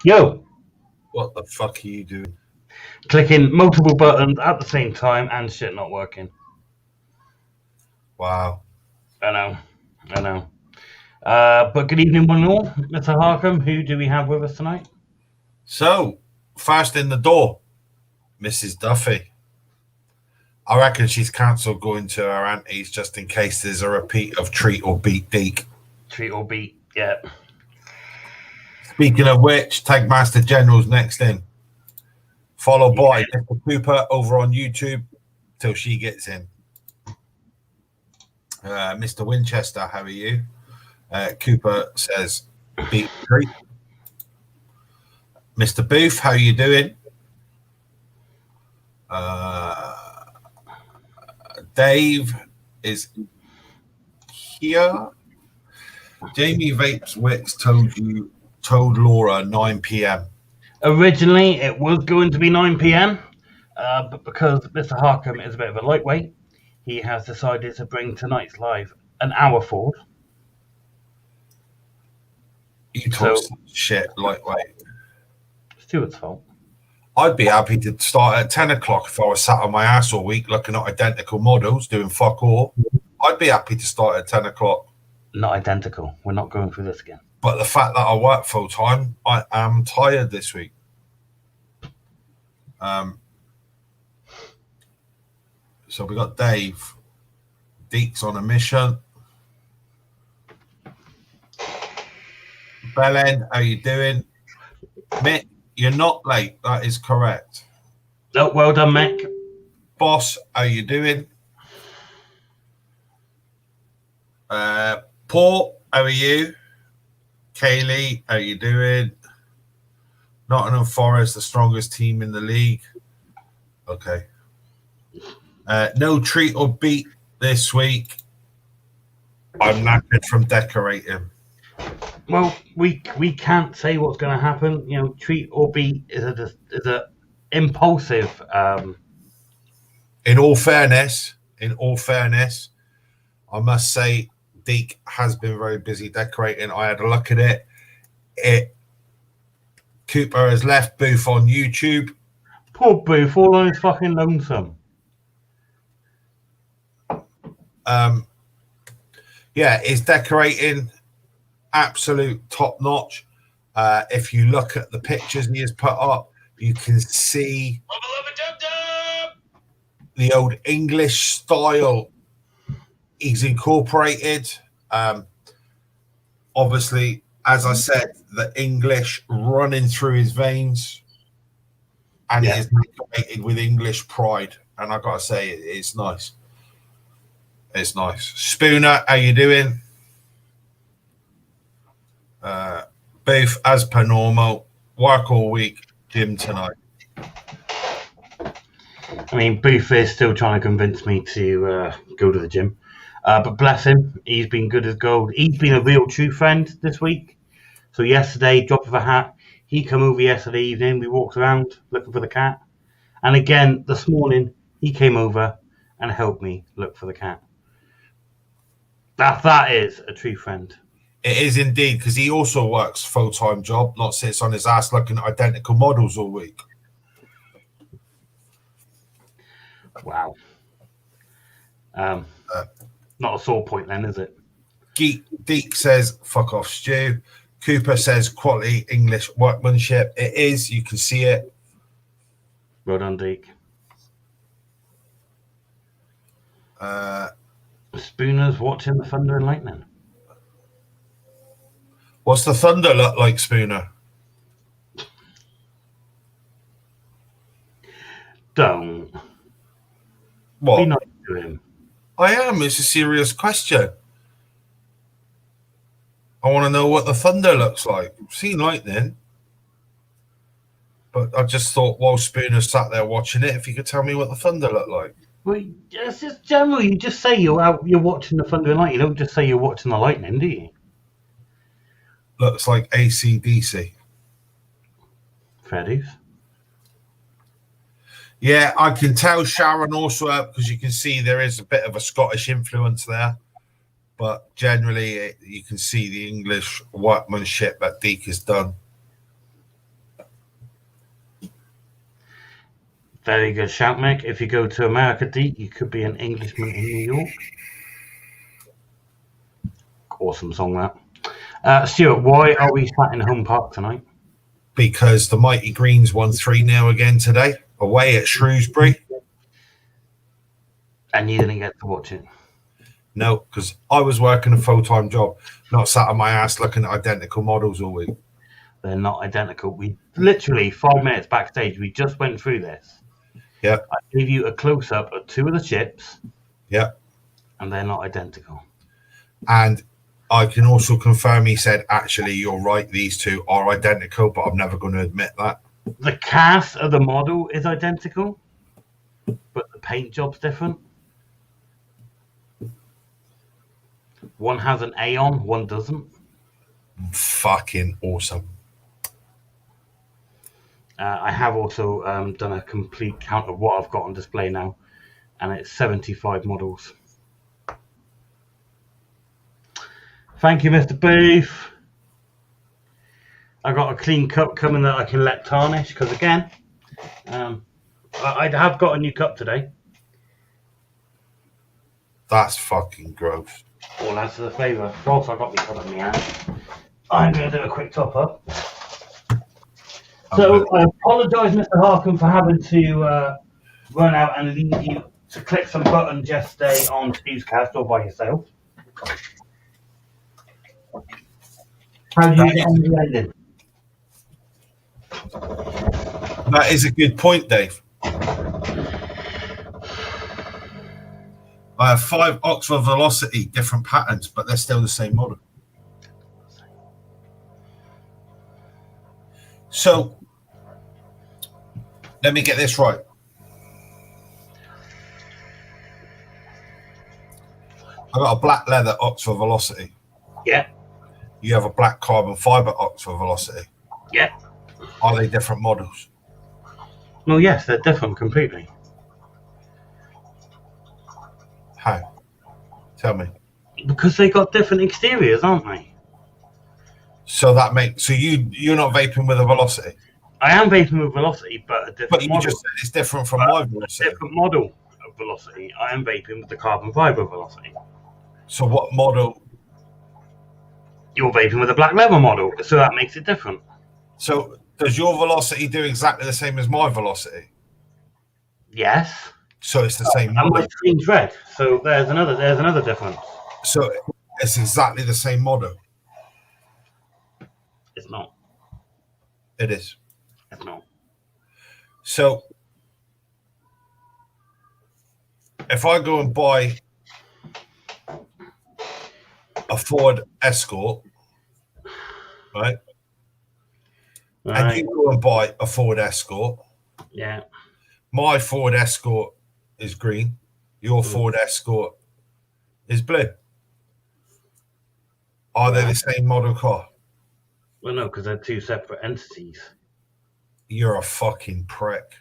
Yo, What the fuck are you doing? clicking multiple buttons at the same time and shit not working. Wow. I know, I know. But good evening, one and all. Mr. Harkham, who do we have with us tonight? So, first in the door, Mrs. Duffy. I reckon she's cancelled going to her auntie's just in case there's a repeat of Treat or Beat Deke. Treat or beat, yeah. Speaking of which, Tagmaster General's next in. Followed by Mr. Cooper over on YouTube till she gets in. Mr. Winchester, how are you? Cooper says, beat Treat. Mr. Booth, how you doing? Dave is here. Jamie Vapes Wicks told Laura 9 p.m. Originally, it was going to be 9 p.m., but because Mr. Harkham is a bit of a lightweight, he has decided to bring tonight's live an hour forward. You talk shit lightweight. Stuart's fault. I'd be happy to start at 10 o'clock if I was sat on my ass all week looking at identical models doing fuck all. I'd be happy to start at 10 o'clock. Not identical. We're not going through this again. But the fact that I work full time, I am tired this week. So we got Dave. Deke's on a mission. Belen, how you doing? Mick, you're not late. That is correct. Oh, well done, Mick. Boss, how you doing? Paul, how are you? Kaylee, how you doing? Nottingham Forest, the strongest team in the league. Okay. No treat or beat this week. I'm knackered from decorating. Well, we can't say what's going to happen. You know, treat or beat is a impulsive. In all fairness, I must say Deke has been very busy decorating. I had a look at it. Cooper has left Booth on YouTube. Poor Booth, all on his fucking lonesome. Yeah, it's decorating absolute top notch. If you look at the pictures he has put up, you can see the old English style he's incorporated. Obviously, as I said, the English running through his veins, and it is decorated with English pride. And I gotta say, it's nice. It's nice. Spooner, how you doing? Booth, as per normal, work all week, gym tonight. I mean, Booth is still trying to convince me to go to the gym. But bless him, he's been good as gold. He's been a real true friend this week. So yesterday, drop of a hat, he come over yesterday evening. We walked around looking for the cat. And again, this morning, he came over and helped me look for the cat. That is a true friend. It is indeed, because he also works full-time job, not sits on his ass looking at identical models all week. Wow. Not a sore point then, is it? Deke says, fuck off, Stu. Cooper says, quality English workmanship. It is. You can see it. Well done, Deke. Spooner's watching the Thunder and Lightning. What's the Thunder look like, Spooner? Don't. What? Be nice to him. I am. It's a serious question. I want to know what the Thunder looks like. I've seen Lightning. But I just thought while Spooner sat there watching it, if you could tell me what the Thunder look like. Well, it's just generally, you just say you're watching the Thunder and Lightning. You don't just say you're watching the Lightning, do you? Looks like AC/DC. Fair dues. Yeah, I can tell Sharon also, because you can see there is a bit of a Scottish influence there. But generally, you can see the English workmanship that Deke has done. Very good shout, Mick. If you go to America Deep, you could be an Englishman in New York. Awesome song, that. Stuart, why are we sat in Home Park tonight? Because the Mighty Greens won 3-0 again today, away at Shrewsbury. And you didn't get to watch it? No, because I was working a full-time job, not sat on my ass looking at identical models all week. They're not identical. We literally 5 minutes backstage, we just went through this. Yeah. I gave you a close-up of 2 of the chips. Yeah. And they're not identical. And I can also confirm he said, actually, you're right, these 2 are identical, but I'm never going to admit that. The cast of the model is identical, but the paint job's different. One has an A on, one doesn't. Fucking awesome. I have also done a complete count of what I've got on display now, and it's 75 models. Thank you, Mr. Beef. I got a clean cup coming that I can let tarnish, because again, I have got a new cup today. That's fucking gross. All adds to the flavour. Also, I got my cup in my hand. I'm going to do a quick top up. So I apologise, Mr. Harkin, for having to run out and leave you to click some buttons yesterday on Snoozecast all by yourself. How do you get on the ending? That is a good point, Dave. I have 5 Oxford Velocity, different patterns, but they're still the same model. So, let me get this right. I got a black leather Oxford Velocity. Yeah. You have a black carbon fiber Oxford Velocity. Yeah. Are they different models? Well, yes, they're different completely. How? Tell me. Because they got different exteriors, aren't they? So that makes you're not vaping with a Velocity. I am vaping with Velocity, but a different But you model. just said it's different from my Velocity. Different model of Velocity. I am vaping with the carbon fiber Velocity. So what model? You're vaping with a black leather model, so that makes it different. So does your Velocity do exactly the same as my Velocity? Yes. So it's the same And model. my screen's red, so there's another difference. So it's exactly the same model. It's not. It is. It's not. So if I go and buy a Ford Escort, right? And you go and buy a Ford Escort. Yeah. My Ford Escort is green. Your Ford Escort is blue. Are they the same model car? Well, no, because they're 2 separate entities. You're a fucking prick.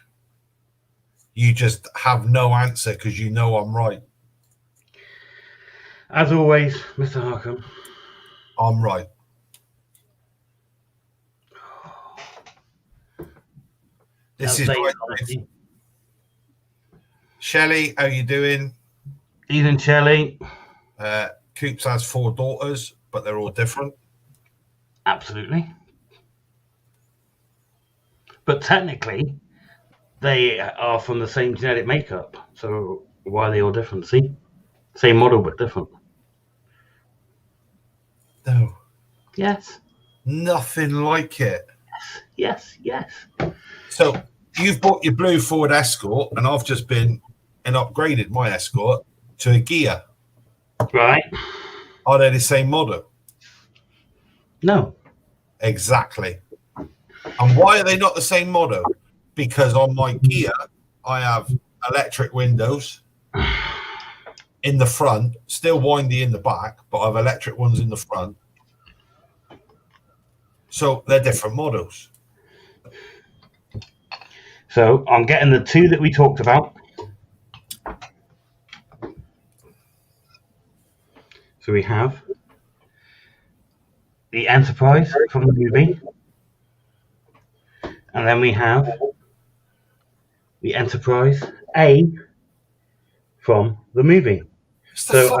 You just have no answer because you know I'm right. As always, Mr. Harkham. I'm right. This is right. Shelley, how you doing? Ethan Shelley. Coops has 4 daughters, but they're all different. Absolutely. But technically, they are from the same genetic makeup. So why are they all different? See? Same model, but different. No. Yes. Nothing like it. Yes. So you've bought your blue Ford Escort, and I've just been and upgraded my Escort to a Ghia. Right. Are they the same model? No. Exactly. And why are they not the same model? Because on my Ghia, I have electric windows in the front, still windy in the back, but I have electric ones in the front. So they're different models. So I'm getting the 2 that we talked about. So we have the Enterprise from the movie. And then we have the Enterprise A from the movie. It's the So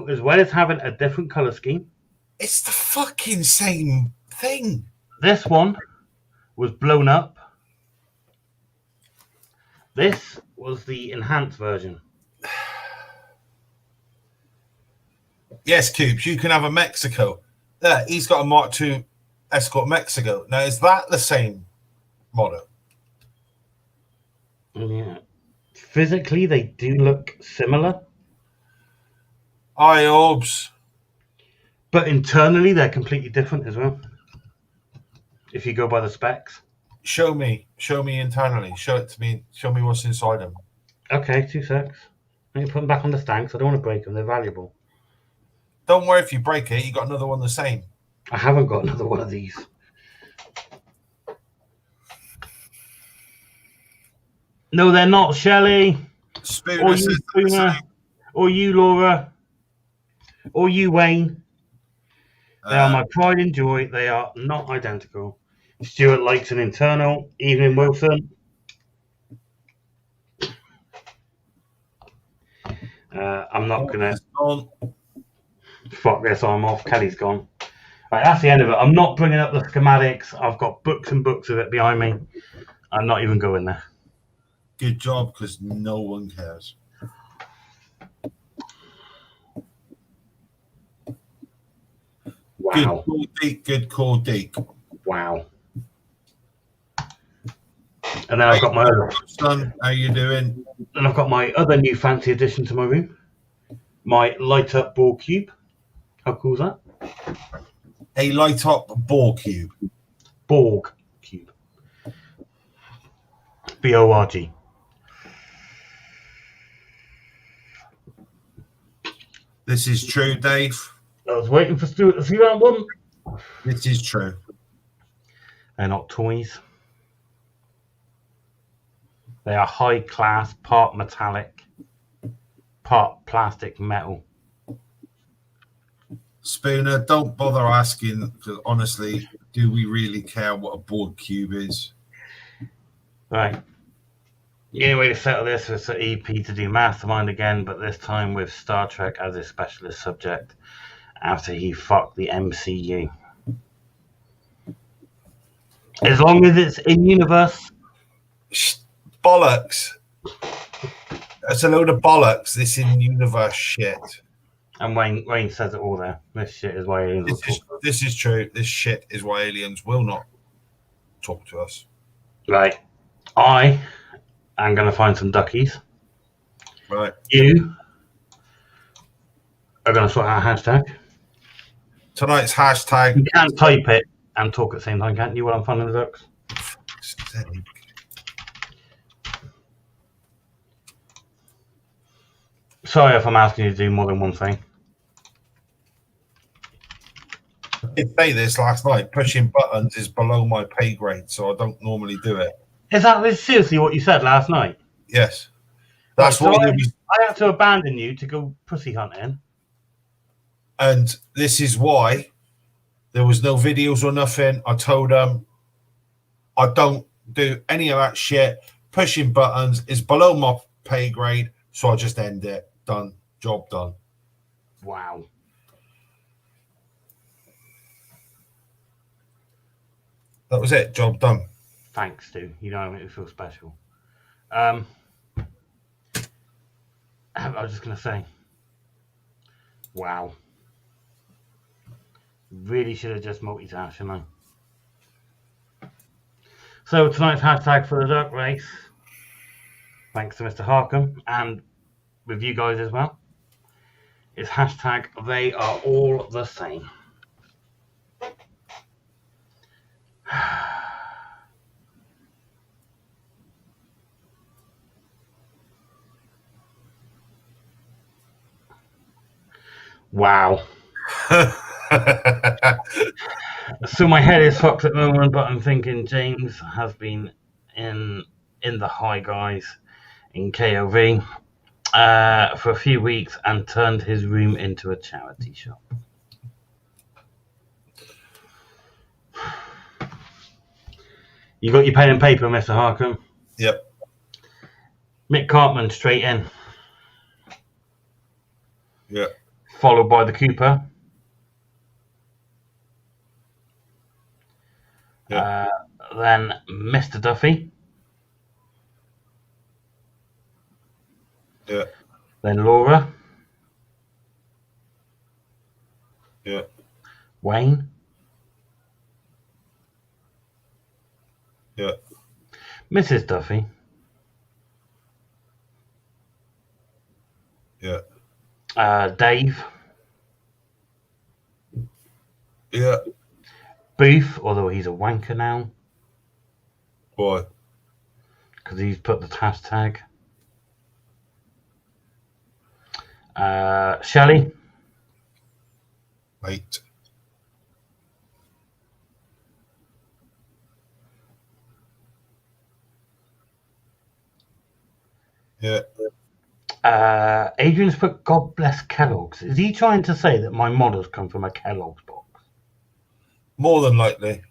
as well as having a different colour scheme, it's the fucking same thing. this one was blown up. This was the enhanced version. Yes, Coops, you can have a Mexico. Yeah, he's got a Mark II Escort Mexico. Now, is that the same model? Yeah. Physically, they do look similar. Aye, Orbs. But internally, they're completely different as well. If you go by the specs. Show me internally. Show it to me. Show me what's inside them. Okay, 2 secs. Let me put them back on the stand because I don't want to break them. They're valuable. Don't worry if you break it. You got another one the same. I haven't got another one of these. No, they're not, Shelley. Spooner Or you, Spooner. Or you, Laura. Or you, Wayne. They are my pride and joy. They are not identical. Stuart likes an internal. Evening, Wilson. I'm not going to... Fuck this, I'm off. Kelly's gone. Right, that's the end of it. I'm not bringing up the schematics. I've got books and books of it behind me. I'm not even going there. Good job, because no one cares. Wow. Good call, Deke. Wow. And then I've got my other... Son, how you doing? And I've got my other new fancy addition to my room. My light-up ball cube. How cool is that? A light-up ball cube. Borg cube. B-O-R-G. This is true, Dave. I was waiting for Stuart to see that one. This is true. They're not toys. They are high-class, part metallic, part plastic metal. Spooner, don't bother asking, because honestly, do we really care what a board cube is? Right. The only way to settle this was for EP to do Mastermind again, but this time with Star Trek as a specialist subject after he fucked the MCU. As long as it's in-universe. Bollocks. That's a load of bollocks, this in-universe shit. And Wayne says it all there. This shit is why aliens This is true. This shit is why aliens will not talk to us. Right. I am going to find some duckies. Right. You are going to sort out a hashtag. Tonight's hashtag... You can't type it and talk at the same time, can't you, while I'm finding the ducks? Sorry if I'm asking you to do more than one thing. I did say this last night. Pushing buttons is below my pay grade, so I don't normally do it. Is that seriously what you said last night? Yes. That's right, what I had to abandon you to go pussy hunting. And this is why there was no videos or nothing. I told them I don't do any of that shit. Pushing buttons is below my pay grade, so I just end it. Done. Job done. Wow. That was it. Job done. Thanks, Stu. You know, I make me feel special. I was just going to say, wow. Really should have just multitasked, shouldn't I? So tonight's hashtag for the duck race, thanks to Mr. Harkham and with you guys as well, is hashtag they are all the same. Wow. So my head is fucked at the moment, but I'm thinking James has been in the High Guys in KOV for a few weeks and turned his room into a charity shop. You got your pen and paper, Mr. Harcombe? Yep. Mick Cartman straight in. Yeah. Followed by the Cooper. Yeah. Then Mr. Duffy. Yeah. Then Laura. Yeah. Wayne. Yeah. Mrs. Duffy. Yeah. Dave. Yeah. Booth, although he's a wanker now. Why? Because he's put the hashtag. Shelley. Mate. Yeah. Adrian's put God bless Kellogg's. Is he trying to say that my models come from a Kellogg's box? More than likely.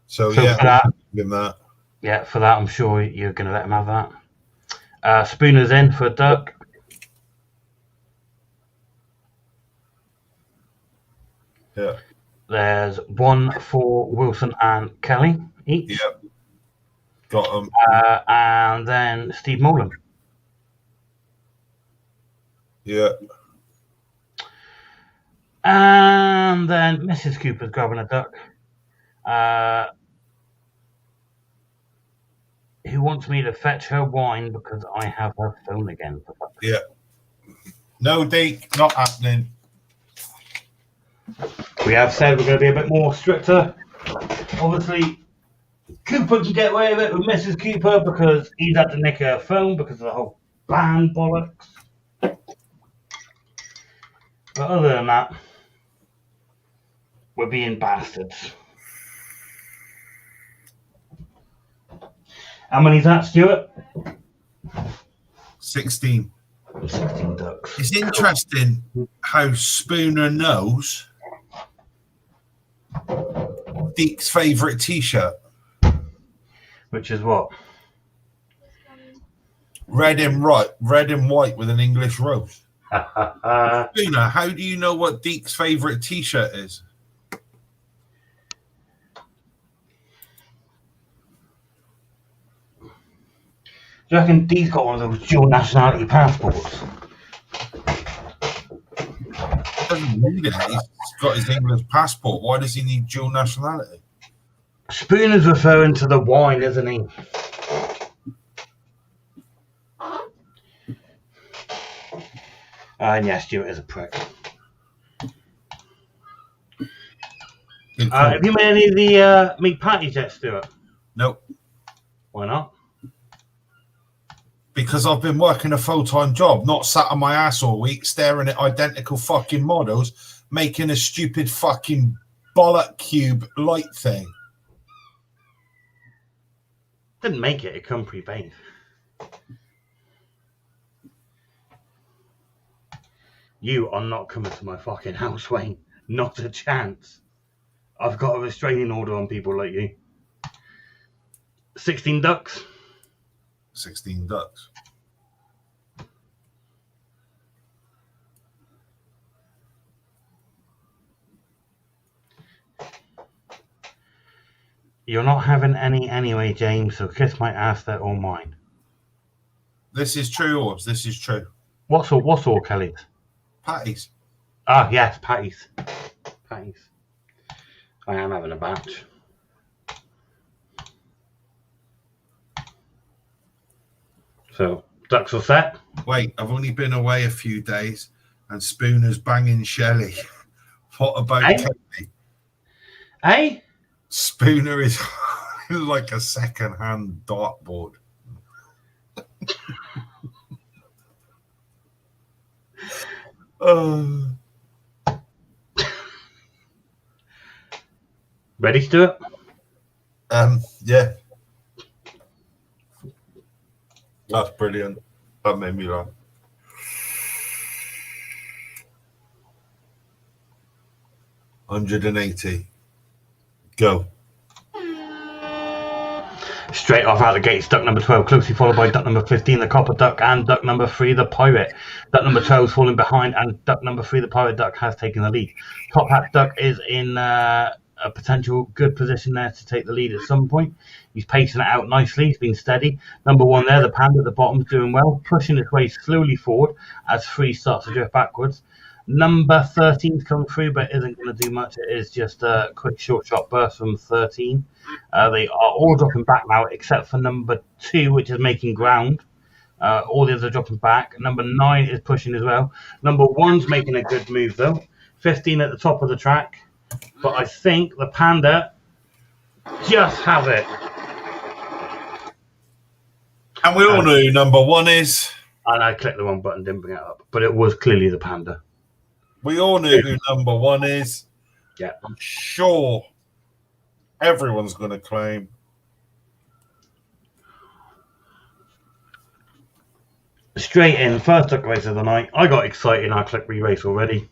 So yeah, for that, with that. Yeah, for that, I'm sure you're going to let him have that. Spooner's in for Duck. Yeah. There's one for Wilson and Kelly each. Yeah. Got them. And then Steve Molan. Yeah. And then Mrs. Cooper's grabbing a duck. Who wants me to fetch her wine because I have her phone again? Yeah. No, Deke, not happening. We have said we're going to be a bit more stricter. Obviously, Cooper can get away with it with Mrs. Cooper because he's had to nick her phone because of the whole ban bollocks. But other than that, we're being bastards. How many's that, Stuart? 16. 16 ducks. It's interesting how Spooner knows Deke's favourite T-shirt. Which is what? Red and white with an English rose. Spooner, how do you know what Deke's favourite T-shirt is? Do you reckon Dee's got one of those dual nationality passports? He doesn't need it. He's got his English passport. Why does he need dual nationality? Spooner's referring to the wine, isn't he? And yes, Stuart is a prick. Have you made any of the meat patties yet, Stuart? Nope. Why not? Because I've been working a full-time job, not sat on my ass all week staring at identical fucking models, making a stupid fucking bollock cube light thing. Didn't make it, it come pre-baked. You are not coming to my fucking house, Wayne. Not a chance. I've got a restraining order on people like you. 16 ducks. 16 ducks. You're not having any anyway, James, so kiss my ass, they're all mine. This is true, Orbs. This is true. What's all Kelly's? Patties. Ah, yes, patties. Patties. I am having a batch. So, ducks are set. Wait, I've only been away a few days and Spooner's banging Shelley. What about Kelly? Hey? Spooner is like a second-hand dartboard. Ready, Stuart? Yeah. That's brilliant. That made me laugh. $180. Go. Straight off out the gates, duck number 12, closely followed by duck number 15, the Copper Duck, and duck number 3, the Pirate. Duck number 12 is falling behind, and duck number 3, the Pirate Duck, has taken the lead. Top Hat Duck is in a potential good position there to take the lead at some point. He's pacing it out nicely. He's been steady. Number 1 there, the Panda at the bottom, is doing well, pushing its way slowly forward as 3 starts to drift backwards. Number 13's come through, but isn't going to do much. It is just a quick short shot burst from 13. They are all dropping back now, except for number 2, which is making ground. All the others are dropping back. Number 9 is pushing as well. Number 1's making a good move, though. 15 at the top of the track. But I think the Panda just has it. And we all know who number 1 is. And I clicked the wrong button, didn't bring it up. But it was clearly the Panda. We all know who number 1 is. Yeah. I'm sure everyone's going to claim. Straight in, first duck race of the night. I got excited and I clicked re-race already.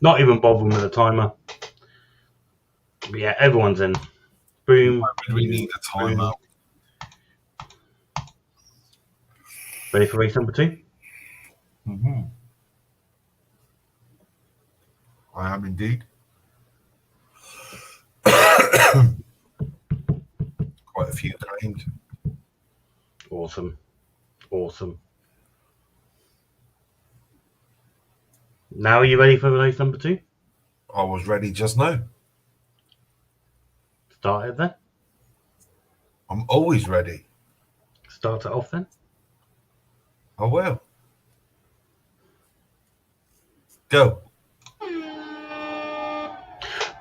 Not even bothering with the timer. But yeah, everyone's in. Boom. We need a timer. Ready for race number 2? Mm-hmm. I am indeed. Quite a few claimed. Awesome. Now are you ready for race number 2? I was ready just now. Start it then. I'm always ready. Start it off then. I will. Go.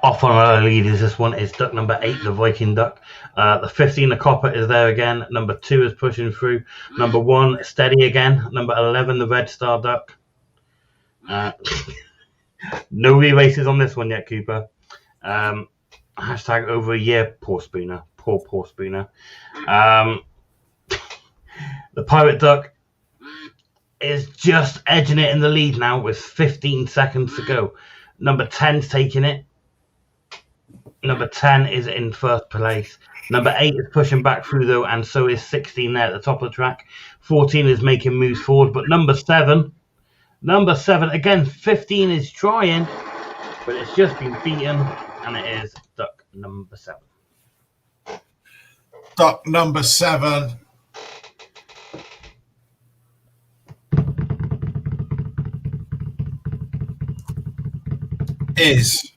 Off on our leaders, this one is duck number 8, the Viking Duck. The 15, the Copper, is there again. Number 2 is pushing through. Number 1, steady again. Number 11, the Red Star Duck. No re-races on this one yet, Cooper. Hashtag over a year, poor Spooner. Poor Spooner. The Pirate Duck is just edging it in the lead now with 15 seconds to go. Number 10's taking it. Number 10 is in first place. Number 8 is pushing back through, though, and so is 16 there at the top of the track. 14 is making moves forward, but number 7, again, 15 is trying, but it's just been beaten, and it is duck number 7. Duck number 7. Is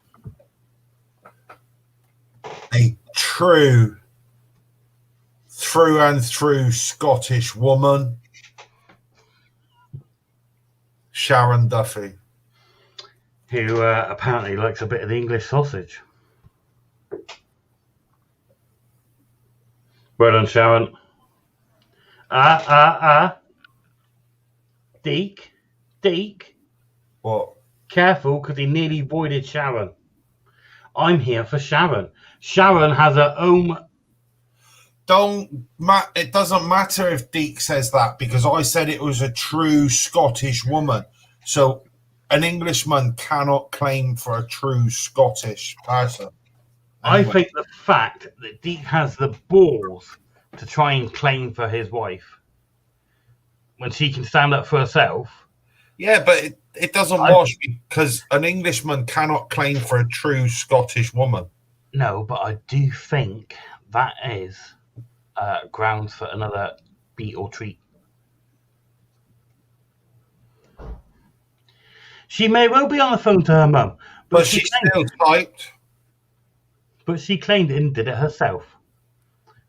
a true through and through Scottish woman, Sharon Duffy, who apparently likes a bit of the English sausage. Well done, Sharon. Deke. What? Careful, because he nearly voided Sharon. I'm here for Sharon. Sharon has her own. It doesn't matter if Deke says that, because I said it was a true Scottish woman. So an Englishman cannot claim for a true Scottish person. Anyway. I think the fact that Deke has the balls to try and claim for his wife when she can stand up for herself. Yeah, but it doesn't wash, because an Englishman cannot claim for a true Scottish woman. No, but I do think that is grounds for another beat or treat. She may well be on the phone to her mum, but she's still typed. But she claimed it and did it herself.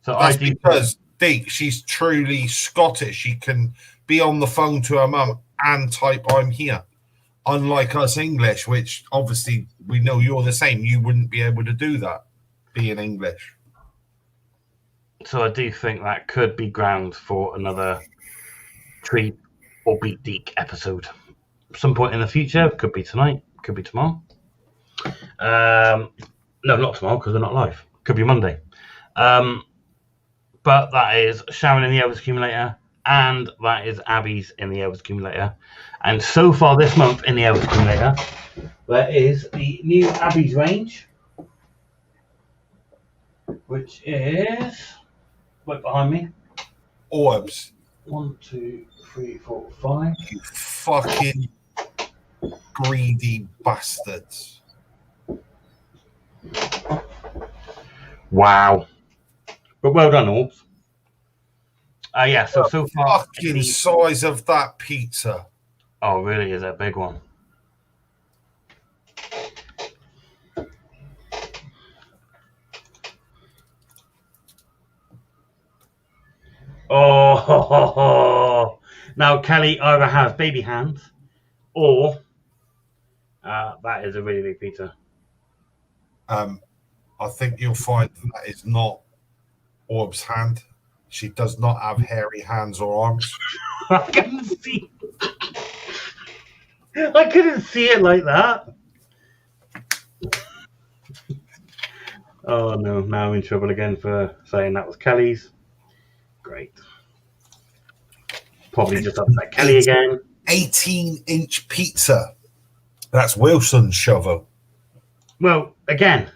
So that's because Deke, she's truly Scottish. She can be on the phone to her mum and type "I'm here." Unlike us English, which obviously we know you're the same, you wouldn't be able to do that, being English. So I do think that could be grounds for another treat or beat Deke episode. Some point in the future, could be tonight, could be tomorrow. No, not tomorrow, because we're not live. Could be Monday. But that is Sharon in the Elvis Accumulator, and that is Abby's in the Elvis Accumulator. And so far this month in the Elvis Accumulator, there is the new Abby's range, which is right behind me. Orbs. 1, 2, 3, 4, 5. You fucking greedy bastards. Wow. But well done, Orbs. Yeah, so far... Fucking size of that pizza. Oh, really? Is that a big one? Oh, now Kelly either has baby hands or that is a really big pizza. I think you'll find that is not Orb's hand. She does not have hairy hands or arms. I couldn't see. I couldn't see it like that. Oh no! Now I'm in trouble again for saying that was Kelly's. Great. Probably just upset Kelly again. 18-inch pizza. That's Wilson's shovel. Well, again,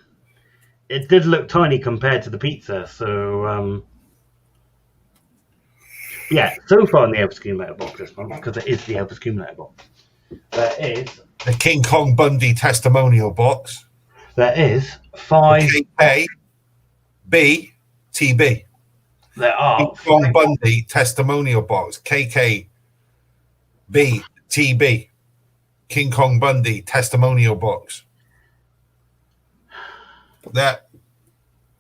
it did look tiny compared to the pizza, so yeah. So far in the Elvis Accumulator box this month, because it is the Elvis Accumulator box, there is the King Kong Bundy testimonial box. There is 5 KKB TB. There are King Kong Bundy testimonial box. KKB TB. King Kong Bundy testimonial box. That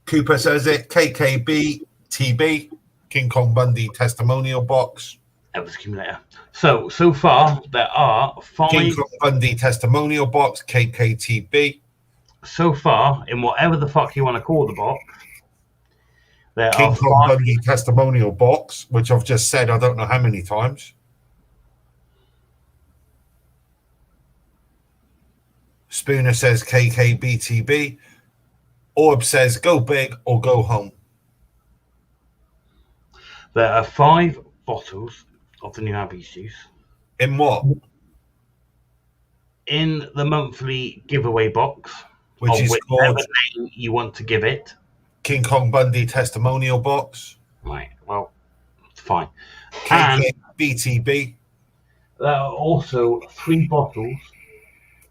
Cooper says it. KKB TB. King Kong Bundy testimonial box. Elvis Accumulator. So far there are 5 King Kong Bundy testimonial box. KKTB. So far, in whatever the fuck you want to call the box, there King are Kong 5 Bundy testimonial box, which I've just said I don't know how many times. Spooner says KKBTB. Orb says go big or go home. There are 5 bottles of the new Abbey's juice. In what? In the monthly giveaway box, which is whichever called name you want to give it. King Kong Bundy testimonial box. Right, well, it's fine. KKBTB. There are also 3 bottles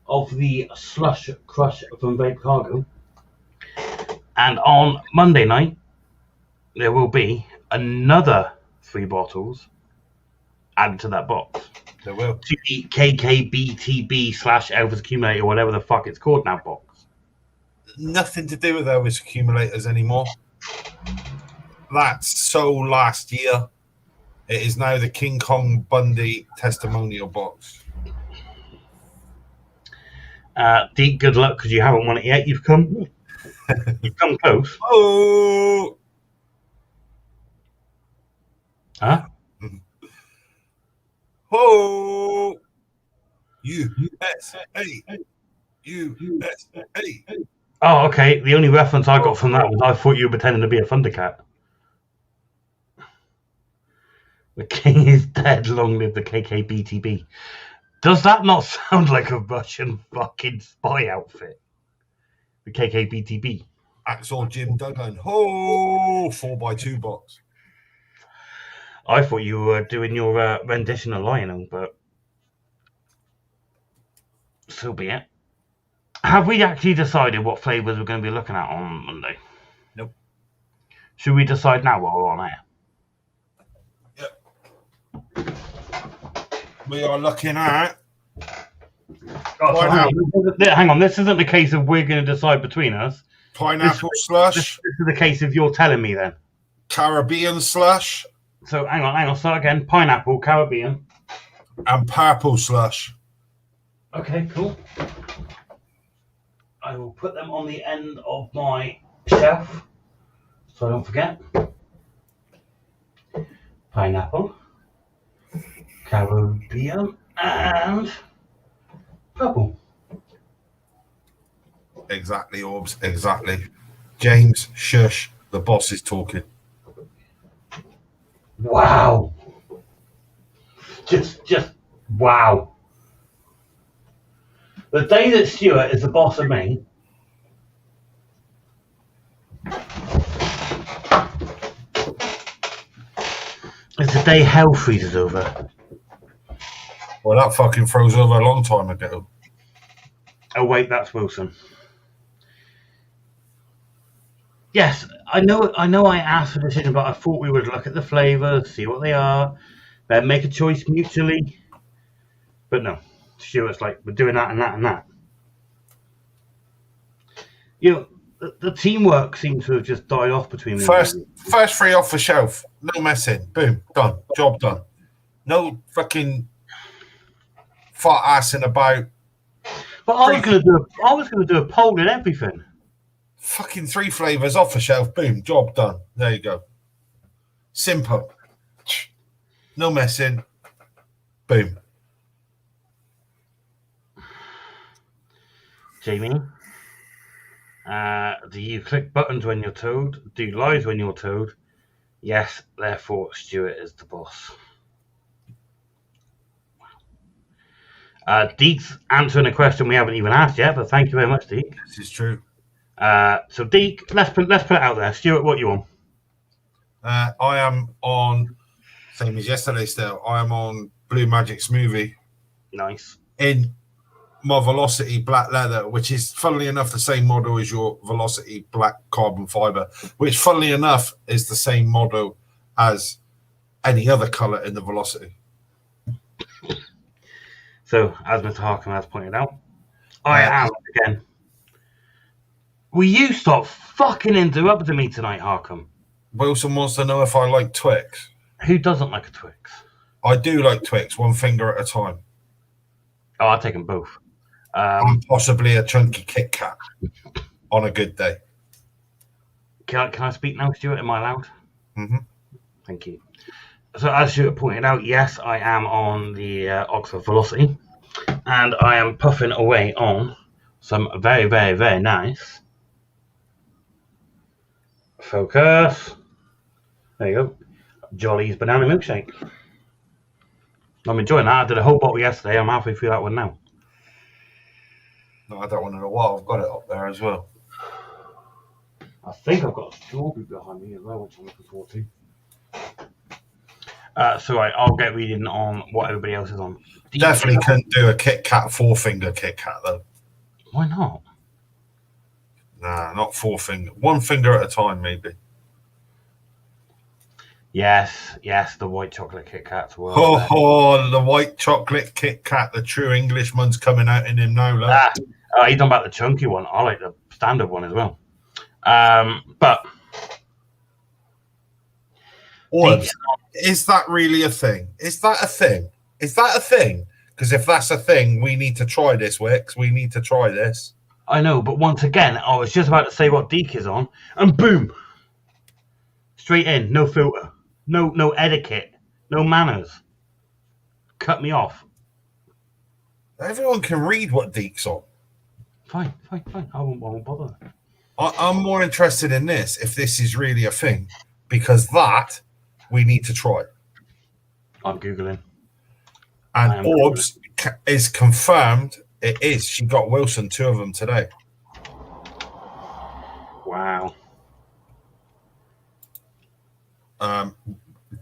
of the Slush Crush from Vape Cargo. And on Monday night, there will be another 3 bottles added to that box. There will. To the KKBTB/Elvis Accumulator, whatever the fuck it's called now box. Nothing to do with Elvis Accumulators anymore. That's so last year. It is now the King Kong Bundy testimonial box. Deep, good luck because you haven't won it yet. You've come close. Oh! Huh? Oh! USA! USA! Oh, okay. The only reference I got from that was I thought you were pretending to be a Thundercat. The king is dead. Long live the KKBTB. Does that not sound like a Russian fucking spy outfit? The KKBTB. That's all Jim Duggan. Oh, 4x2 box. I thought you were doing your rendition of Lionel, but so be it. Have we actually decided what flavours we're going to be looking at on Monday? Nope. Should we decide now while we're on air? Yep. We are looking at... hang on, this isn't the case of we're going to decide between us. Pineapple slush. This is the case of you're telling me then. Caribbean slush. So hang on, start again. Pineapple, Caribbean. And purple slush. Okay, cool. I will put them on the end of my shelf so I don't forget. Pineapple, Caribbean, and purple. Exactly, Orbs, exactly. James, shush, the boss is talking. Wow. Just wow. The day that Stuart is the boss of me, It's the day hell freezes over. Well, that fucking froze over a long time ago. Oh wait, that's Wilson. Yes, I know. I asked for a decision, but I thought we would look at the flavours, see what they are, then make a choice mutually. But no, Stuart's like, we're doing that and that and that. You know, the teamwork seems to have just died off between me. First three off the shelf. No messing. Boom. Done. Job done. No fucking fart assing about. But I was gonna do a poll and everything. Fucking 3 flavours off the shelf. Boom. Job done. There you go. Simple. No messing. Boom. Jamie, do you click buttons when you're told? Do lies when you're told? Yes, therefore Stuart is the boss. Deek's answering a question we haven't even asked yet, but thank you very much, Deek. This is true. So Deek, let's put it out there. Stuart, what you on? I am on, same as yesterday still, I am on Blue Magic Smoothie. Nice. In my Velocity black leather, which is funnily enough the same model as your Velocity black carbon fiber, which funnily enough is the same model as any other color in the Velocity. So, as Mr. Harkham has pointed out, I am again. Will you stop fucking interrupting me tonight, Harkham? Wilson wants to know if I like Twix. Who doesn't like a Twix? I do like Twix, one finger at a time. Oh, I'll take them both. And possibly a chunky Kit Kat on a good day. Can I speak now, Stuart? Am I allowed? Mm-hmm. Thank you. So, as Stuart pointed out, yes, I am on the Oxford Velocity, and I am puffing away on some very, very, very nice. Focus. There you go. Jolly's banana milkshake. I'm enjoying that. I did a whole bottle yesterday. I'm halfway through that one now. No, I don't want to know why. I've got it up there as well. I think I've got a strawberry behind me as well, which I'm looking forward to. So I'll get reading on what everybody else is on. Definitely couldn't do a Kit Kat 4-finger Kit Kat though. Why not? Nah, not 4-finger. 1 finger at a time, maybe. Yes, the white chocolate Kit Kats were. The white chocolate Kit Kat, the true Englishman's coming out in him now, look. You're talking about the chunky one. I like the standard one as well. But Orbs, is that really a thing? Is that a thing? Is that a thing? Because if that's a thing, we need to try this, Wix. We need to try this. I know, but once again, I was just about to say what Deke is on, and boom! Straight in, no filter. No etiquette. No manners. Cut me off. Everyone can read what Deke's on. Fine. I won't bother. I'm more interested in this, if this is really a thing, because that we need to try. I'm Googling. And Orbs is confirmed. It is. She got Wilson 2 of them today. Wow.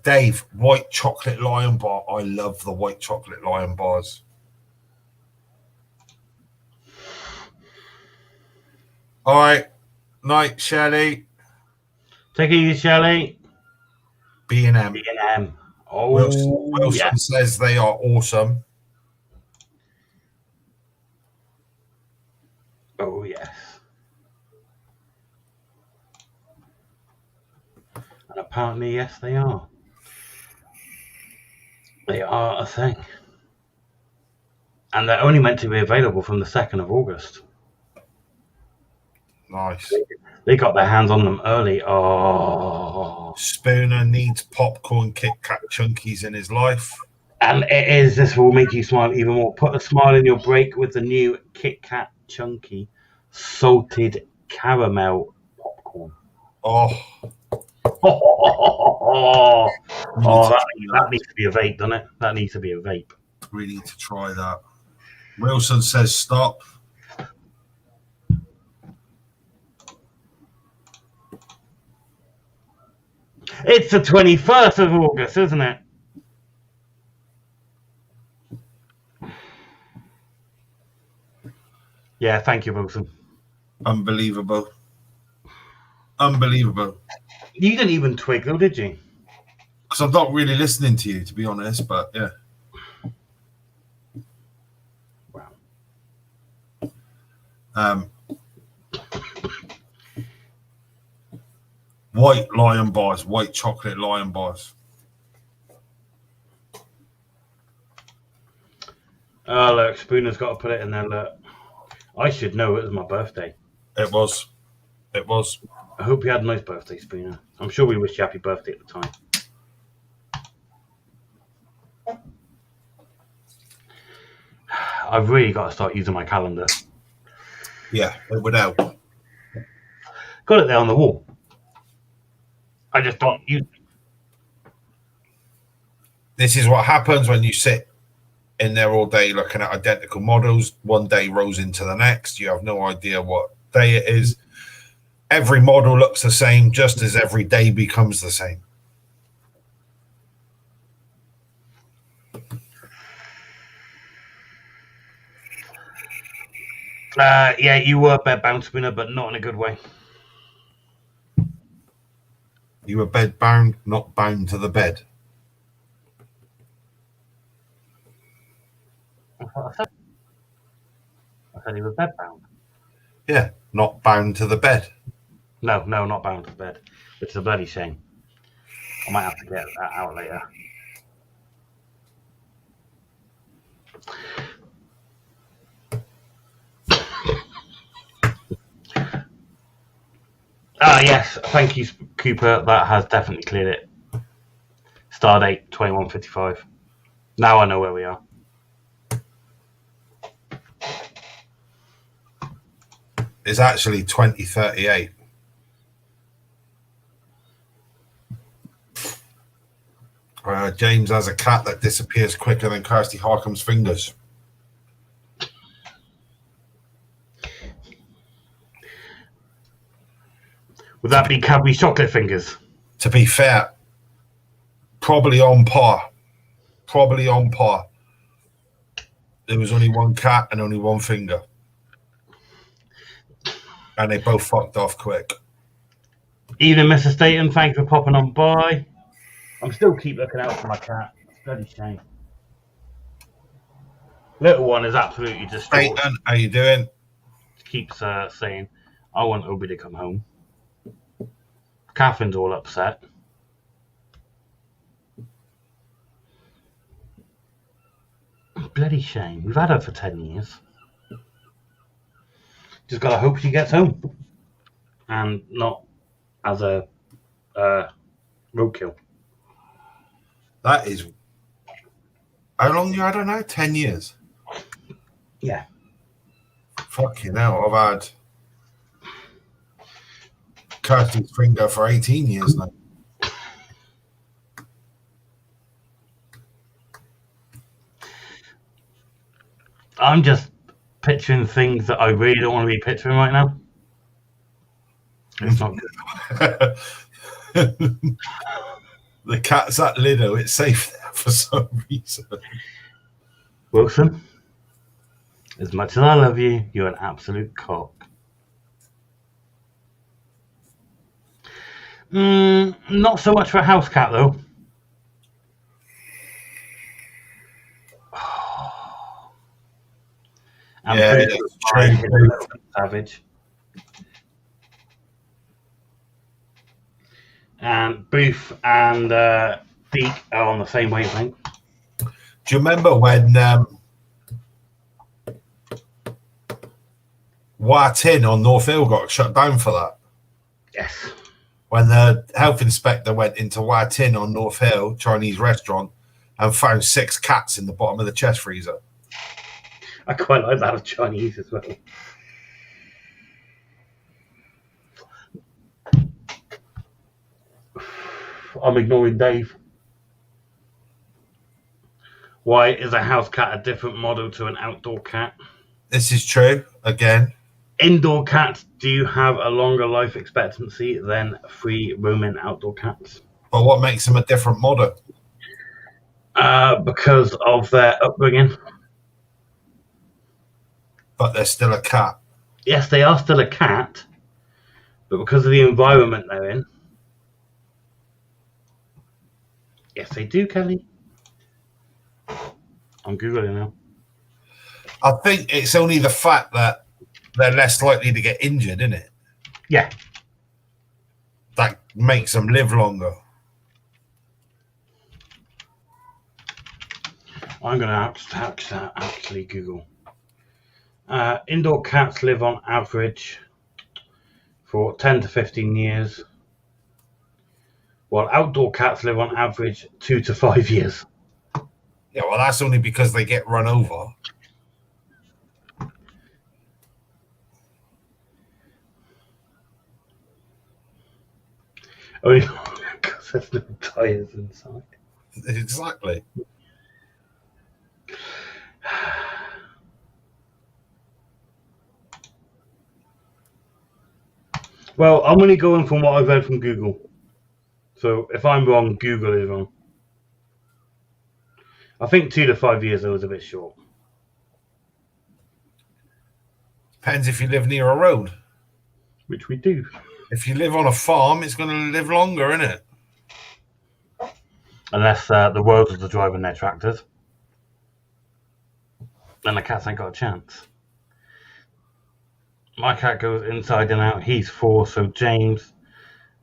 Dave, white chocolate Lion Bar. I love the white chocolate Lion Bars. All right. Night, Shelley. Take it easy, Shelley. B&M. B&M. Oh, Wilson yeah. says they are awesome. Oh, yes. And apparently, yes, they are. They are a thing. And they're only meant to be available from the 2nd of August. Nice. They got their hands on them early. Oh. Spooner needs popcorn Kit Kat chunkies in his life. And this will make you smile even more. Put a smile in your break with the new Kit Kat Chunky salted caramel popcorn. That needs to be a vape, doesn't it? That needs to be a vape. We need to try that. Wilson says stop. It's the 21st of August, isn't it? Yeah, thank you, Wilson. Unbelievable. You didn't even twig, though, did you? Because I'm not really listening to you, to be honest, but yeah. Wow. White Lion bars, white chocolate Lion bars. Oh, look, Spooner's got to put it in there, look. I should know it was my birthday. It was. I hope you had a nice birthday, Spooner. I'm sure we wished you happy birthday at the time. I've really got to start using my calendar. Yeah, it would help. Got it there on the wall. I just don't use it. This is what happens when you sit in there all day looking at identical models. One day rolls into the next. You have no idea what day it is. Every model looks the same, just as every day becomes the same. Yeah, you were bed-bound, Spooner, but not in a good way. You were bed-bound, not bound to the bed. That's what I said. I said he was bed-bound. Yeah, not bound to the bed. No, not bound to the bed. Which is a bloody shame. I might have to get that out later. Yes, thank you, Cooper. That has definitely cleared it. Stardate 21:55. Now I know where we are. It's actually 2038. James has a cat that disappears quicker than Kirsty Harcum's fingers. Would that be Cadbury chocolate fingers? To be fair, probably on par. There was only one cat and only one finger. And they both fucked off quick. Evening, Mr. Staten. Thank you for popping on by. I'm still keep looking out for my cat. It's a bloody shame. Little one is absolutely distraught. Staten, how you doing? Keeps saying, I want Obi to come home. Catherine's all upset. Bloody shame. We've had her for 10 years. Just gotta hope she gets home. And not as a roadkill. That is... How long you had her now? 10 years? Yeah. Fucking hell, I've had Kirsty's finger for 18 years now. I'm just picturing things that I really don't want to be picturing right now. It's not good. The cat's at Lido. It's safe there for some reason. Wilson, as much as I love you, you're an absolute cock. Not so much for a house cat, though. And Yeah, savage. And Booth and Beak are on the same wavelength. Do you remember when Wah Tin on North Hill got shut down for that? Yes. When the health inspector went into Wah Tin on North Hill, Chinese restaurant, and found 6 cats in the bottom of the chest freezer. I quite like that of Chinese as well. I'm ignoring Dave. Why is a house cat a different model to an outdoor cat? This is true, again. Indoor cats do have a longer life expectancy than free roaming outdoor cats. But what makes them a different model? Because of their upbringing. But they're still a cat. Yes, they are still a cat, but because of the environment they're in. Yes, they do, Kelly. I'm Googling now. I think it's only the fact that they're less likely to get injured, isn't it? Yeah. That makes them live longer. I'm going to actually Google. Indoor cats live on average for 10 to 15 years, while outdoor cats live on average 2 to 5 years. Yeah, well, that's only because they get run over. Only because there's no tyres inside. Exactly. Well, I'm only going from what I've read from Google. So if I'm wrong, Google is wrong. I think 2 to 5 years, though, is a bit short. Depends if you live near a road. Which we do. If you live on a farm, it's going to live longer, isn't it? Unless the worlders are driving their tractors. Then the cats ain't got a chance. My cat goes inside and out. He's 4, so James,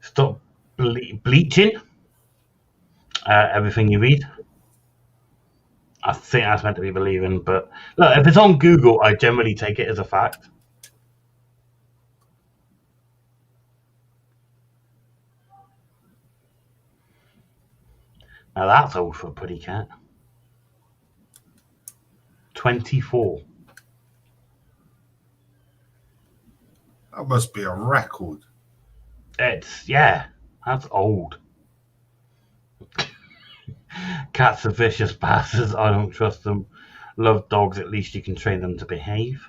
stop bleaching everything you read. I think that's meant to be believing, but look, if it's on Google, I generally take it as a fact. Now that's old for a pretty cat. 24. That must be a record. That's old. Cats are vicious bastards. I don't trust them. Love dogs. At least you can train them to behave.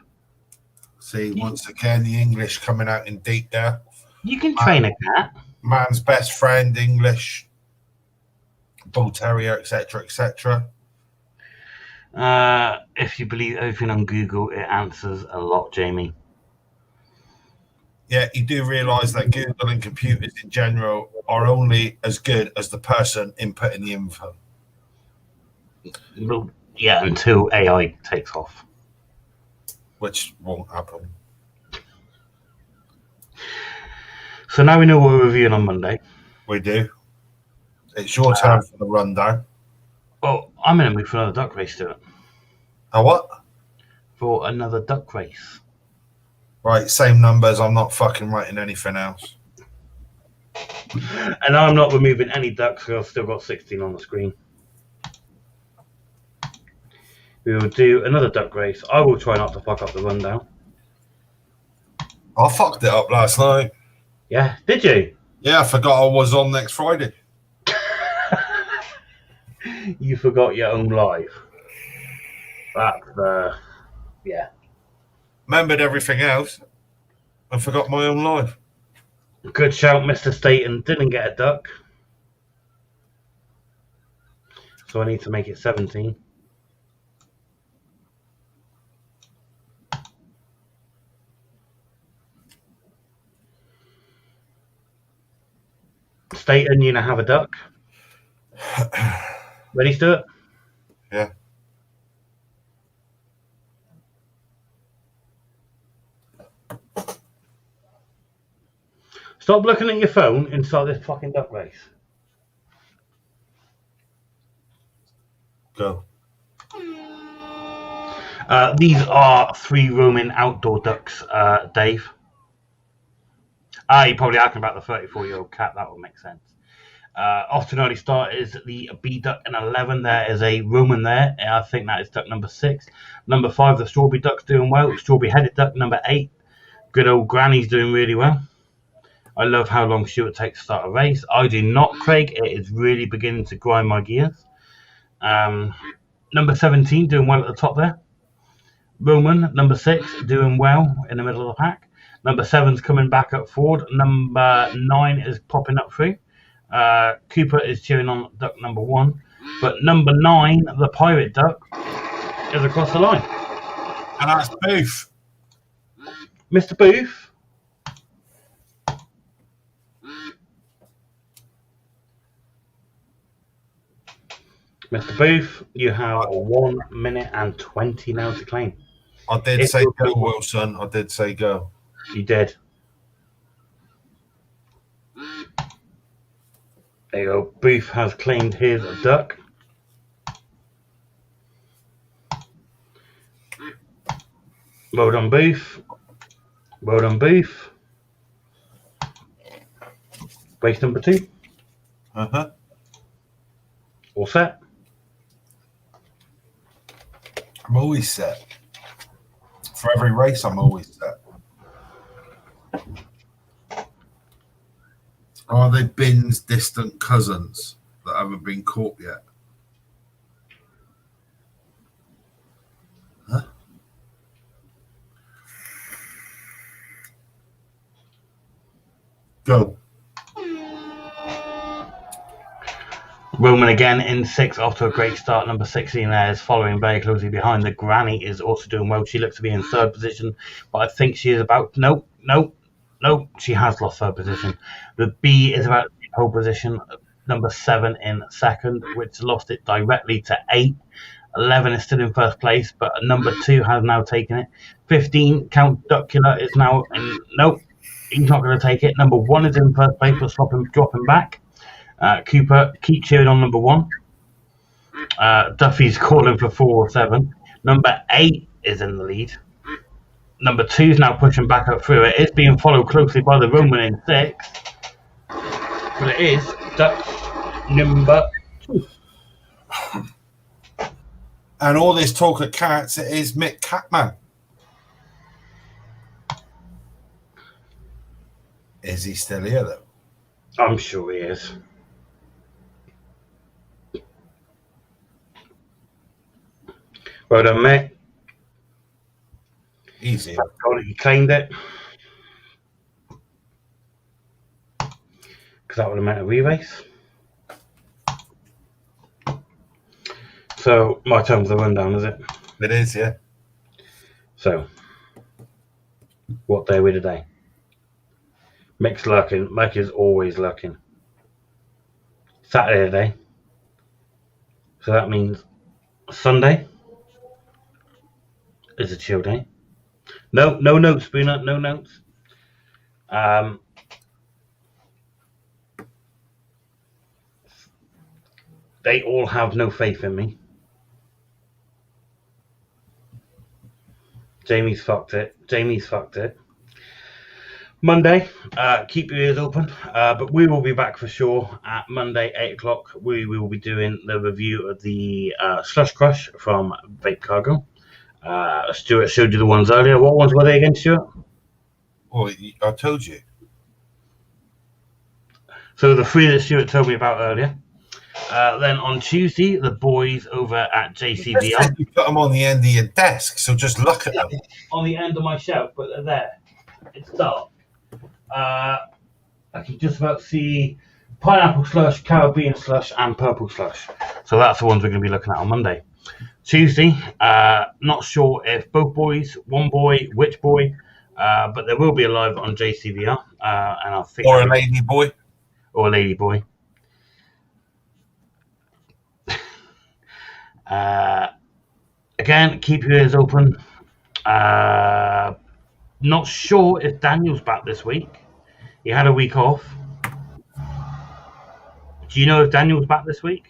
See, once again, the English coming out in deep there. You can train a cat. Man's best friend, English, bull terrier, etc., etc. If you believe everything on Google, it answers a lot, Jamie. Yeah, you do realise that Google and computers in general are only as good as the person inputting the info. Well, yeah, until AI takes off. Which won't happen. So now we know what we're reviewing on Monday. We do. It's your turn for the rundown. Well, I'm in a mood for another duck race, to it. A what? For another duck race. Right, same numbers. I'm not fucking writing anything else. And I'm not removing any ducks because I've still got 16 on the screen. We will do another duck race. I will try not to fuck up the rundown. I fucked it up last night. Yeah, did you? Yeah, I forgot I was on next Friday. You forgot your own live. That's yeah. Remembered everything else. I forgot my own life. Good shout, Mr. Staten. Didn't get a duck. So I need to make it 17. Staten, you now have a duck. Ready, Stuart? Yeah. Stop looking at your phone and start this fucking duck race. Go. These are 3 roaming outdoor ducks, Dave. You're probably asking about the 34-year-old cat. That would make sense. Off to an early start is the B duck in 11. There is a roaming there. I think that is duck number 6. Number 5, the strawberry duck's doing well. Strawberry headed duck number 8. Good old Granny's doing really well. I love how long Stuart takes to start a race. I do not, Craig. It is really beginning to grind my gears. Number 17 doing well at the top there. Roman, number 6, doing well in the middle of the pack. Number 7's coming back up forward. Number 9 is popping up through. Cooper is cheering on duck number 1, but number 9, the pirate duck, is across the line. And that's Booth. Mr. Booth. Mr. Booth, you have 1 minute and 20 now to claim. I did say go, Wilson. I did say go. You did. There you go. Booth has claimed his duck. Well done, Booth. Well done, Booth. Race number 2. Uh-huh. All set. I'm always set. For every race, I'm always set. Are they Bin's distant cousins that haven't been caught yet? Huh? Go. Roman again in 6, off to a great start. Number 16 there is following very closely behind. The Granny is also doing well. She looks to be in 3rd position, but I think she is about... Nope. She has lost 3rd position. The B is about pole position. Number 7 in 2nd, which lost it directly to 8. 11 is still in 1st place, but number 2 has now taken it. 15, Count Duckula is now in... Nope, he's not going to take it. Number 1 is in 1st place, but dropping back. Cooper, keep cheering on number 1. Duffy's calling for 4 or 7. Number 8 is in the lead. Number 2 is now pushing back up through it. It's being followed closely by the Roman in 6. But it is Duck number 2. And all this talk of cats, it is Mick Catman. Is he still here, though? I'm sure he is. Well done, Mick. Easy. He claimed it. Because that would have meant a re-race. So, my turn for the rundown, is it? It is, yeah. So, what day are we today? Mick's lurking. Mick is always lurking. Saturday today. So that means Sunday is a chill day. No notes, Spooner. No notes. They all have no faith in me. Jamie's fucked it. Monday, keep your ears open. But we will be back for sure at Monday, 8 o'clock. We will be doing the review of the Slush Crush from Vape Cargo. Stuart showed you the ones earlier. What ones were they again, Stuart? Well, I told you. So the 3 that Stuart told me about earlier. Then on Tuesday, the boys over at JCVR. You put them on the end of your desk, so just look at them. On the end of my shelf, but they're there. It's dark. I can just about see Pineapple Slush, Caribbean Slush, and Purple Slush. So that's the ones we're going to be looking at on Monday. Tuesday, not sure if both boys, one boy, which boy, but there will be a live on JCVR. And I think or a lady boy. Or a lady boy. Again, keep your ears open. Not sure if Daniel's back this week. He had a week off. Do you know if Daniel's back this week?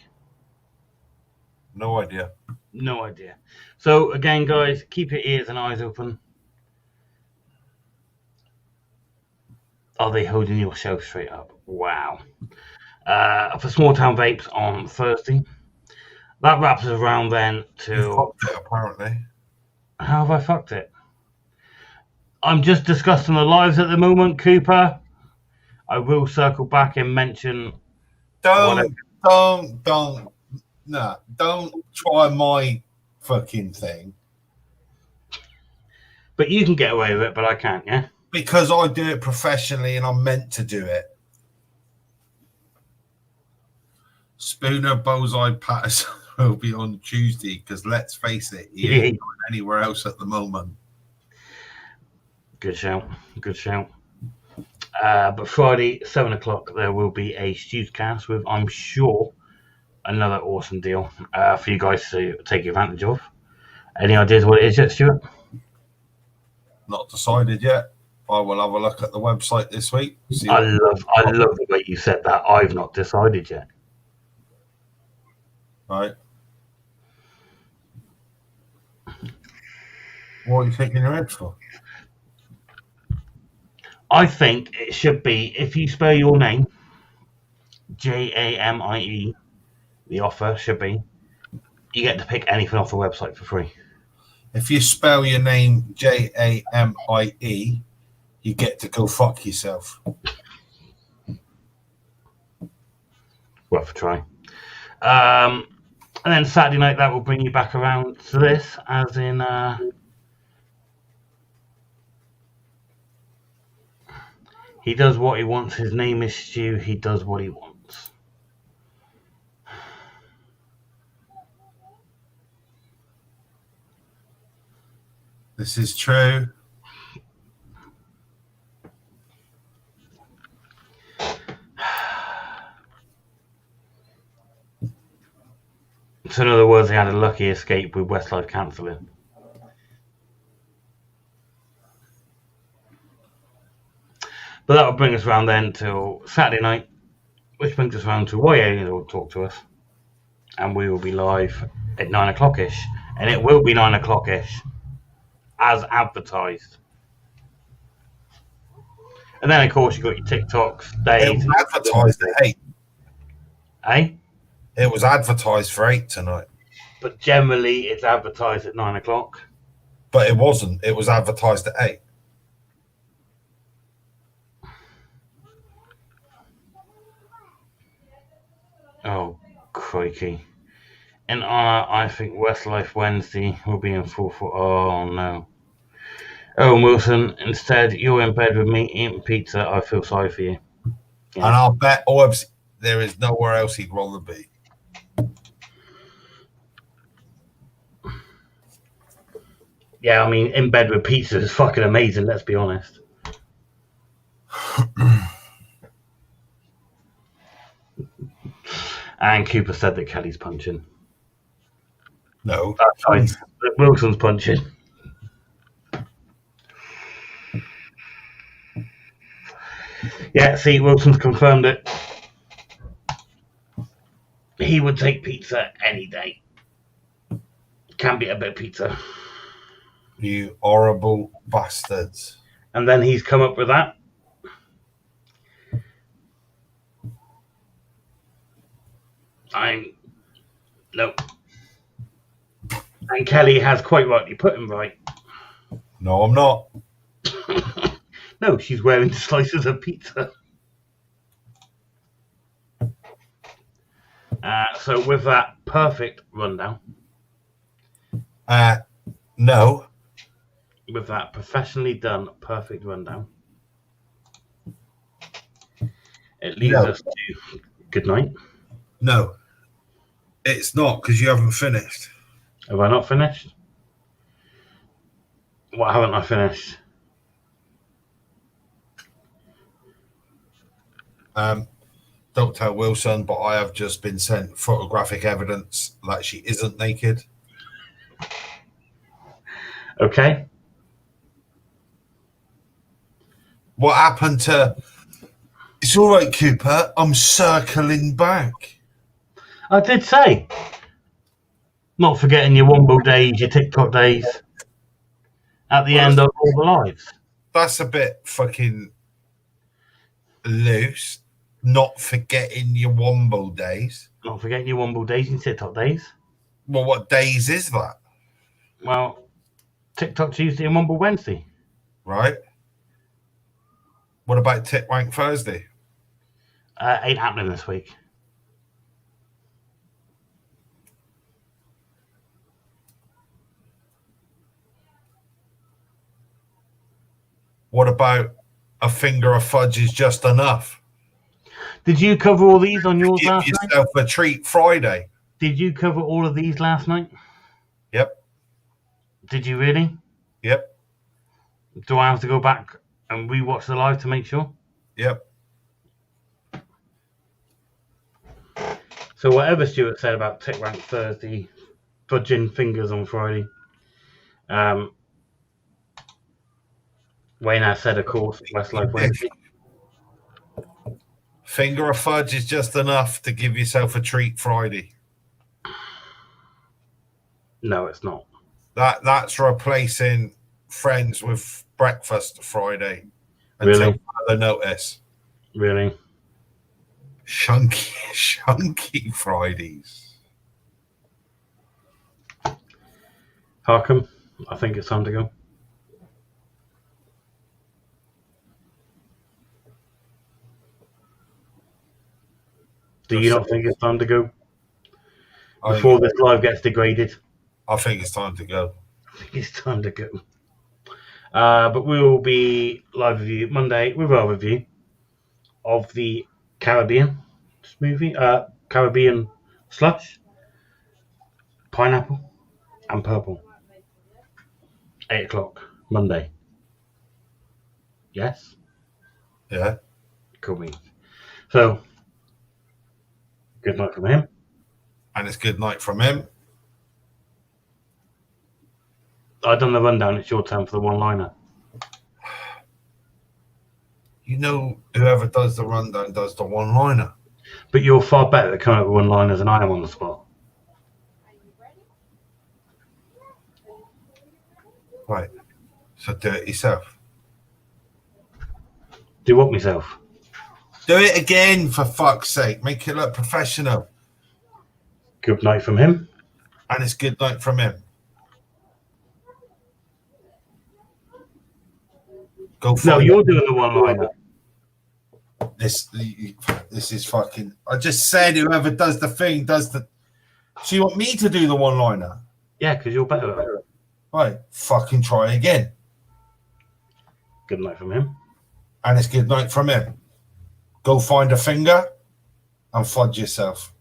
No idea. No idea. So again, guys, keep your ears and eyes open. Are they holding your shelf straight up? Wow. For Small Town Vapes on Thursday. That wraps us around then to... You fucked it, apparently. How have I fucked it? I'm just discussing the lives at the moment, Cooper. I will circle back and mention... Don't try my fucking thing. But you can get away with it, but I can't, yeah? Because I do it professionally and I'm meant to do it. Spooner, Bullseye, Patterson will be on Tuesday because let's face it, he ain't going anywhere else at the moment. Good shout. Good shout. But Friday, 7 o'clock, there will be a Stu's cast with, I'm sure, another awesome deal for you guys to take advantage of. Any ideas what it is yet, Stuart? Not decided yet. I will have a look at the website this week. I love the way you said that. I've not decided yet. Right. What are you taking your head for? I think it should be, if you spell your name, Jamie, the offer should be, you get to pick anything off the website for free. If you spell your name Jamie, you get to go fuck yourself. Worth a try. And then Saturday night, that will bring you back around to this, as in... he does what he wants. His name is Stu. He does what he wants. This is true. So in other words, he had a lucky escape with Westlife cancelling. But that will bring us round then till Saturday night, which brings us round to why Alien will talk to us. And we will be live at 9 o'clock-ish. And it will be 9 o'clock-ish, as advertised. And then, of course, you've got your TikToks, days. It was advertised at 8. Eh? It was advertised for 8 tonight. But generally, it's advertised at 9 o'clock. But it wasn't. It was advertised at 8. Oh, crikey. And I think Westlife Wednesday will be in full for... Oh, no. Oh, Wilson, instead, you're in bed with me eating pizza. I feel sorry for you. Yeah. And I'll bet Orbs, there is nowhere else he'd rather be. Yeah, I mean, in bed with pizza is fucking amazing, let's be honest. And Cooper said that Kelly's punching. No. That's right. Wilson's punching. Yeah, see, Wilson's confirmed it. He would take pizza any day. Can be a bit of pizza. You horrible bastards. And then he's come up with that. Nope. And Kelly has quite rightly put him right. No, I'm not. No, she's wearing slices of pizza. So with that perfect rundown. No. With that professionally done perfect rundown. It leads us to good night. No. It's not, because you haven't finished. Have I not finished? What haven't I finished? Don't tell Wilson, but I have just been sent photographic evidence that she isn't naked. Okay. What happened to... It's all right, Cooper. I'm circling back. I did say. Not forgetting your Womble days, your TikTok days. At the end of all the lives. That's a bit fucking loose. Not forgetting your Womble days. Not forgetting your Womble days and TikTok days. Well, what days is that? Well, TikTok Tuesday and Womble Wednesday. Right. What about Tit Wank Thursday? Ain't happening this week. What about a finger of fudge is just enough? Did you cover all these on yours Give last night? yourself a treat Friday. Did you cover all of these last night? Yep. Did you really? Yep. Do I have to go back and rewatch the live to make sure? Yep. So whatever Stuart said about Tick Rank Thursday, fudging fingers on Friday, Wayne has said, of course, Westlife Wednesday. Finger of fudge is just enough to give yourself a treat Friday. No, it's not. That's replacing friends with breakfast Friday until Really? further notice. Really? Shunky Fridays. Harkham, I think it's time to go. Do you not think it's time to go? Before this live gets degraded? I think it's time to go. I think it's time to go. But we will be live review Monday with our review of the Caribbean movie, Caribbean Slush, Pineapple, and Purple. 8 o'clock Monday. Yes? Yeah. Cool beans. So, good night from him. And it's good night from him. I've done the rundown. It's your turn for the one-liner. You know, whoever does the rundown does the one-liner. But you're far better at coming up with one-liners than I am on the spot. Right. So do it yourself. Do what myself? Do it again, for fuck's sake. Make it look professional. Good night from him. And it's good night from him. Go for No, it. you're doing the one-liner. This is fucking... I just said whoever does the thing does the... So you want me to do the one-liner? Yeah, because you're better at it. Right. Fucking try again. Good night from him. And it's good night from him. Go find a finger and fudge yourself.